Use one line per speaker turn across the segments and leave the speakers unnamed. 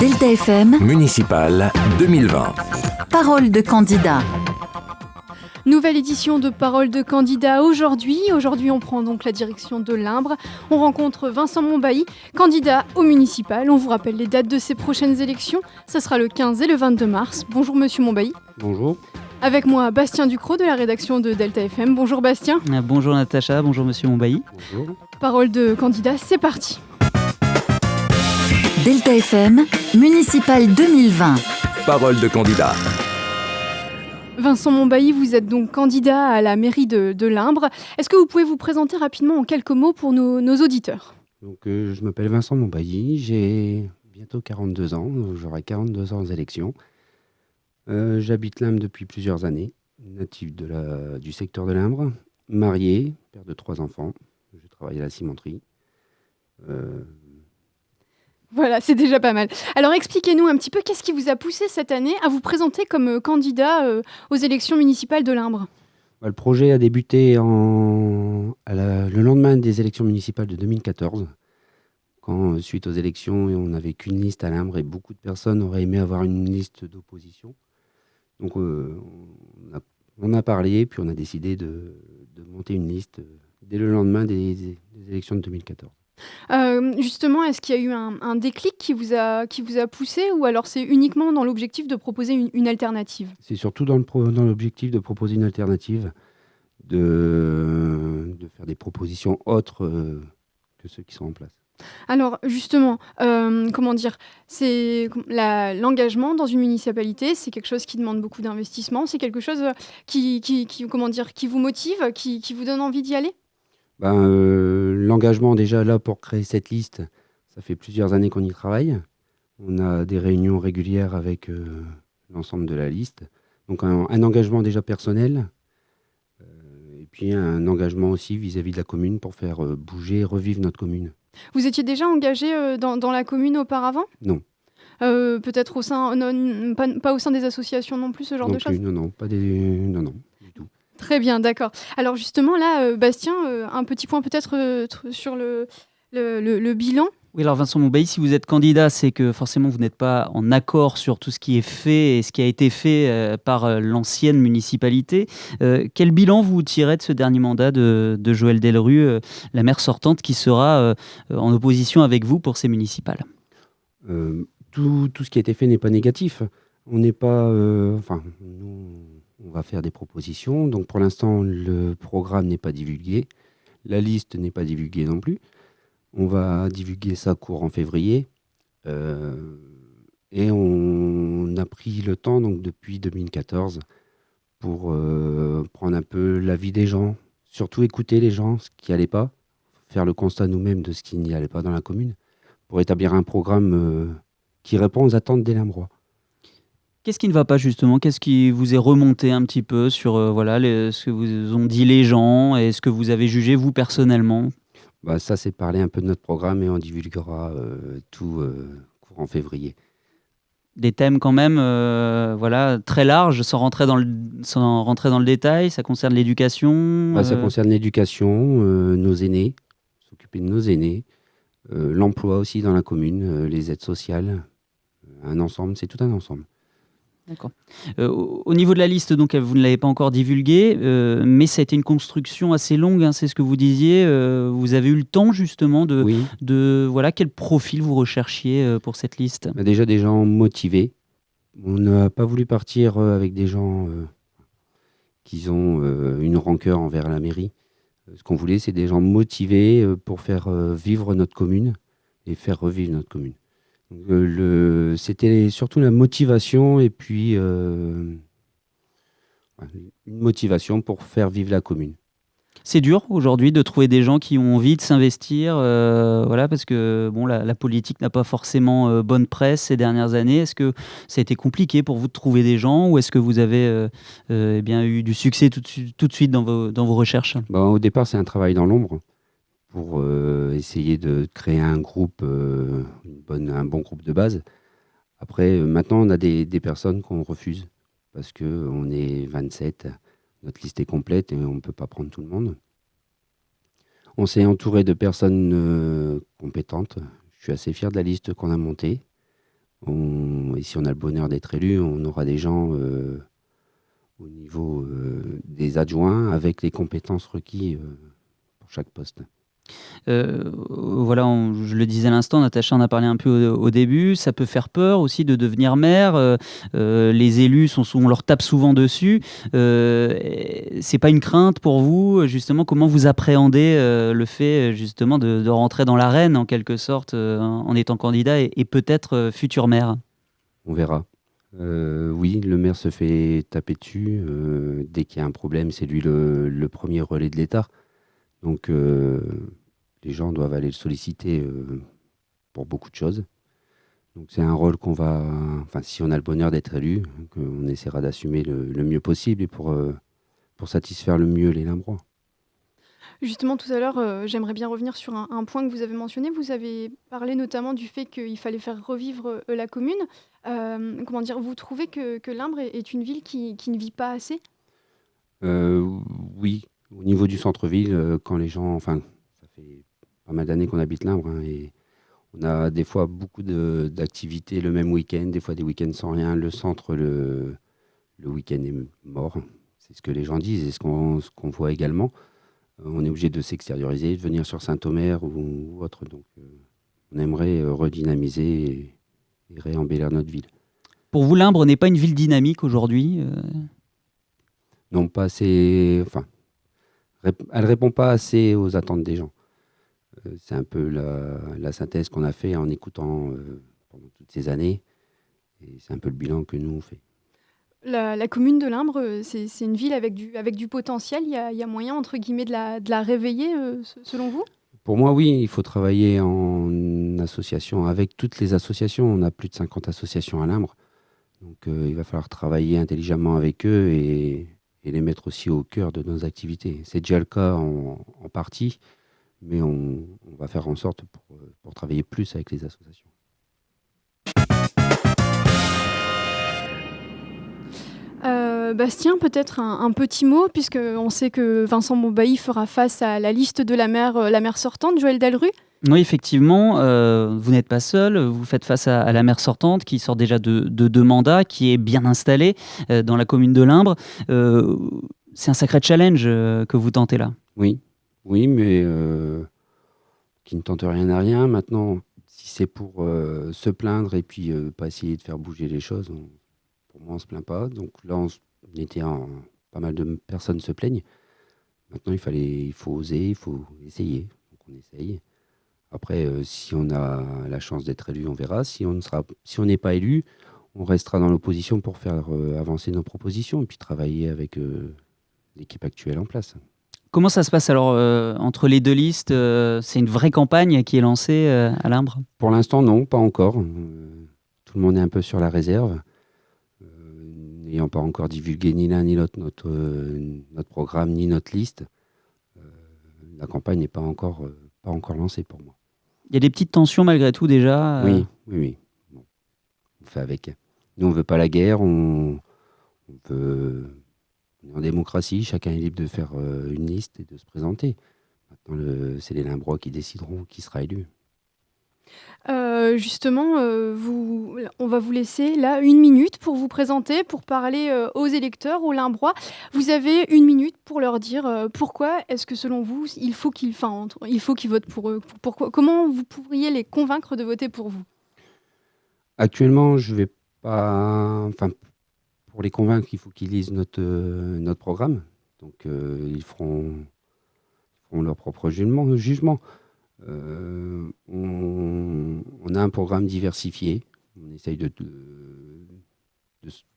Delta FM,
Municipal 2020.
parole de candidat.
Nouvelle édition de Parole de candidat aujourd'hui. Aujourd'hui, on prend donc la direction de l'Imbre. On rencontre Vincent Monbailly, candidat au municipal. On vous rappelle les dates de ces prochaines élections. Ça sera le 15 et le 22 mars. Bonjour Monsieur Monbailly.
Bonjour.
Avec moi, Bastien Ducrot de la rédaction de Delta FM. Bonjour Bastien.
Bonjour Natacha, bonjour Monsieur Monbailly.
Bonjour.
Parole de candidat, c'est parti.
Delta FM, municipal 2020.
Parole de candidat.
Vincent Monbailly, vous êtes donc candidat à la mairie de l'Imbre. Est-ce que vous pouvez vous présenter rapidement en quelques mots pour nos auditeurs ?
Donc, je m'appelle Vincent Monbailly, j'ai bientôt 42 ans, j'aurai 42 ans aux élections. J'habite l'Imbre depuis plusieurs années, natif du secteur de l'Imbre, marié, père de 3 enfants, je travaille à la cimenterie.
Voilà, c'est déjà pas mal. Alors expliquez-nous un petit peu, qu'est-ce qui vous a poussé cette année à vous présenter comme candidat aux élections municipales de l'Imbre ?
Le projet a débuté le lendemain des élections municipales de 2014, quand, suite aux élections, on n'avait qu'une liste à l'Imbre et beaucoup de personnes auraient aimé avoir une liste d'opposition. Donc on a parlé, puis on a décidé de monter une liste dès le lendemain des élections de 2014.
Justement, est-ce qu'il y a eu un déclic qui vous a poussé, ou alors c'est uniquement dans l'objectif de proposer une alternative ?
C'est surtout dans l'objectif de proposer une alternative, de faire des propositions autres que ceux qui sont en place.
Alors justement, c'est l'engagement dans une municipalité, c'est quelque chose qui demande beaucoup d'investissement, c'est quelque chose qui vous motive, qui vous donne envie d'y aller ?
L'engagement déjà là pour créer cette liste, ça fait plusieurs années qu'on y travaille. On a des réunions régulières avec l'ensemble de la liste. Donc un engagement déjà personnel et puis un engagement aussi vis-à-vis de la commune pour faire bouger, revivre notre commune.
Vous étiez déjà engagé dans la commune auparavant ?
Non.
Peut-être pas au sein des associations non plus, ce genre de choses ?
Non, non, du tout.
Très bien, d'accord. Alors justement, là, Bastien, un petit point peut-être sur le bilan.
Oui, alors Vincent Monbailly, si vous êtes candidat, c'est que forcément vous n'êtes pas en accord sur tout ce qui est fait et ce qui a été fait par l'ancienne municipalité. Quel bilan vous tirez de ce dernier mandat de Joëlle Delrue, la maire sortante, qui sera en opposition avec vous pour ces municipales ?
Tout ce qui a été fait n'est pas négatif. On n'est pas... nous, on va faire des propositions. Donc pour l'instant, le programme n'est pas divulgué. La liste n'est pas divulguée non plus. On va divulguer ça courant février. Et on a pris le temps, donc depuis 2014, pour prendre un peu l'avis des gens. Surtout écouter les gens, ce qui n'allait pas. Faire le constat nous-mêmes de ce qui n'y allait pas dans la commune. Pour établir un programme qui répond aux attentes des Limbrois.
Qu'est-ce qui ne va pas justement ? Qu'est-ce qui vous est remonté un petit peu sur ce que vous ont dit les gens et ce que vous avez jugé vous personnellement ?
Ça, c'est parler un peu de notre programme et on divulguera tout courant février.
Des thèmes quand même très larges, sans rentrer dans le détail. Ça concerne l'éducation
Ça concerne l'éducation, nos aînés, s'occuper de nos aînés, l'emploi aussi dans la commune, les aides sociales, un ensemble, c'est tout un ensemble.
D'accord. Au niveau de la liste, donc, vous ne l'avez pas encore divulguée, mais ça a été une construction assez longue, hein, c'est ce que vous disiez. Vous avez eu le temps justement quel profil vous recherchiez pour cette liste ?
Déjà des gens motivés. On n'a pas voulu partir avec des gens qui ont une rancœur envers la mairie. Ce qu'on voulait, c'est des gens motivés pour faire vivre notre commune et faire revivre notre commune. C'était surtout la motivation et puis une motivation pour faire vivre la commune.
C'est dur aujourd'hui de trouver des gens qui ont envie de s'investir, parce que la politique n'a pas forcément bonne presse ces dernières années. Est-ce que ça a été compliqué pour vous de trouver des gens, ou est-ce que vous avez eu du succès tout de suite dans vos recherches ?
Au départ, c'est un travail dans l'ombre pour essayer de créer un groupe, un bon groupe de base. Après, maintenant, on a des personnes qu'on refuse parce qu'on est 27, notre liste est complète et on ne peut pas prendre tout le monde. On s'est entouré de personnes compétentes. Je suis assez fier de la liste qu'on a montée. Et si on a le bonheur d'être élu, on aura des gens au niveau des adjoints avec les compétences requises pour chaque poste.
Voilà, je le disais à l'instant, Natacha en a parlé un peu au début, ça peut faire peur aussi de devenir maire, les élus, on leur tape souvent dessus. C'est pas une crainte pour vous, justement, comment vous appréhendez le fait justement de rentrer dans l'arène en quelque sorte en étant candidat et peut-être futur maire?
On verra. Oui, le maire se fait taper dessus. Dès qu'il y a un problème, c'est lui le premier relais de l'État. Donc, les gens doivent aller le solliciter pour beaucoup de choses. Donc, c'est un rôle si on a le bonheur d'être élu, qu'on essaiera d'assumer le mieux possible et pour satisfaire le mieux les Limbrois.
Justement, tout à l'heure, j'aimerais bien revenir sur un point que vous avez mentionné. Vous avez parlé notamment du fait qu'il fallait faire revivre la commune. Comment dire, vous trouvez que Limbre est une ville qui ne vit pas assez?
Oui, au niveau du centre-ville, quand les gens... ça fait pas mal d'années qu'on habite Limbre, et on a des fois beaucoup d'activités le même week-end, des fois des week-ends sans rien. Le centre, le week-end est mort. C'est ce que les gens disent et ce qu'on voit également. On est obligé de s'extérioriser, de venir sur Saint-Omer ou autre. Donc, on aimerait redynamiser et réembellir notre ville.
Pour vous, Limbre n'est pas une ville dynamique aujourd'hui
Non, pas assez... elle répond pas assez aux attentes des gens. C'est un peu la synthèse qu'on a fait en écoutant pendant toutes ces années. Et c'est un peu le bilan que nous, on fait.
La commune de Limbre, c'est une ville avec du potentiel. Il y a moyen, entre guillemets, de la réveiller, selon vous?
Pour moi, oui, il faut travailler en association avec toutes les associations. On a plus de 50 associations à Limbre. Donc, il va falloir travailler intelligemment avec eux et les mettre aussi au cœur de nos activités. C'est déjà le cas en partie, mais on va faire en sorte pour travailler plus avec les associations.
Bastien, peut-être un petit mot, puisqu'on sait que Vincent Monbailly fera face à la liste de la maire sortante, Joëlle Delru.
Oui, effectivement, vous n'êtes pas seul, vous faites face à la maire sortante qui sort déjà de 2 mandats, qui est bien installée dans la commune de Limbre. C'est un sacré challenge que vous tentez là.
Oui, mais qui ne tente rien à rien. Maintenant, si c'est pour se plaindre et puis pas essayer de faire bouger les choses, pour moi, on ne se plaint pas. Donc là, pas mal de personnes se plaignent. Maintenant, il faut oser, il faut essayer. Donc on essaye. Après, si on a la chance d'être élu, on verra. Si on n'est pas élu, on restera dans l'opposition pour faire avancer nos propositions et puis travailler avec l'équipe actuelle en place.
Comment ça se passe alors entre les 2 listes c'est une vraie campagne qui est lancée à Limbre?
Pour l'instant, non, pas encore. Tout le monde est un peu sur la réserve. N'ayant pas encore divulgué ni l'un ni l'autre notre programme ni notre liste, la campagne n'est pas encore lancée pour moi.
Il y a des petites tensions malgré tout déjà
Oui. Bon, on fait avec. Nous, on ne veut pas la guerre, on est en démocratie, chacun est libre de faire une liste et de se présenter. Maintenant, c'est les Limbrois qui décideront qui sera élu.
Justement, on va vous laisser là 1 minute pour vous présenter, pour parler aux électeurs, aux Limbrois. Vous avez 1 minute pour leur dire pourquoi est-ce que selon vous, il faut qu'ils votent pour eux. Comment vous pourriez les convaincre de voter pour vous?
Actuellement, je vais pas... pour les convaincre, il faut qu'ils lisent notre programme. Donc, ils feront leur propre jugement. On a un programme diversifié. On essaye de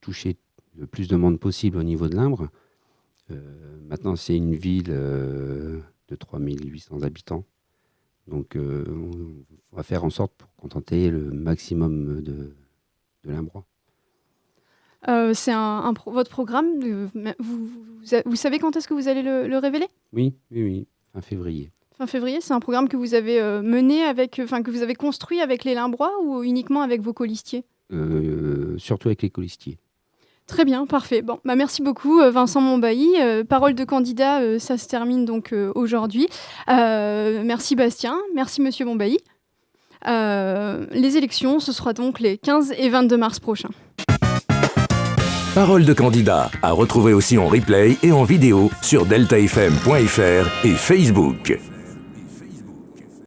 toucher le plus de monde possible au niveau de Limbre. Maintenant, c'est une ville de 3800 habitants. Donc, on va faire en sorte pour contenter le maximum de Limbrois.
C'est votre programme. Vous savez quand est-ce que vous allez le révéler?
Oui, fin février.
Fin février, c'est un programme que vous avez que vous avez construit avec les Limbrois ou uniquement avec vos colistiers?
Surtout avec les colistiers.
Très bien, parfait. Bon, merci beaucoup Vincent Monbailly. Parole de candidat, ça se termine donc aujourd'hui. Merci Bastien, merci Monsieur Monbailly. Les élections, ce sera donc les 15 et 22 mars prochains.
Parole de candidat à retrouver aussi en replay et en vidéo sur deltafm.fr et Facebook.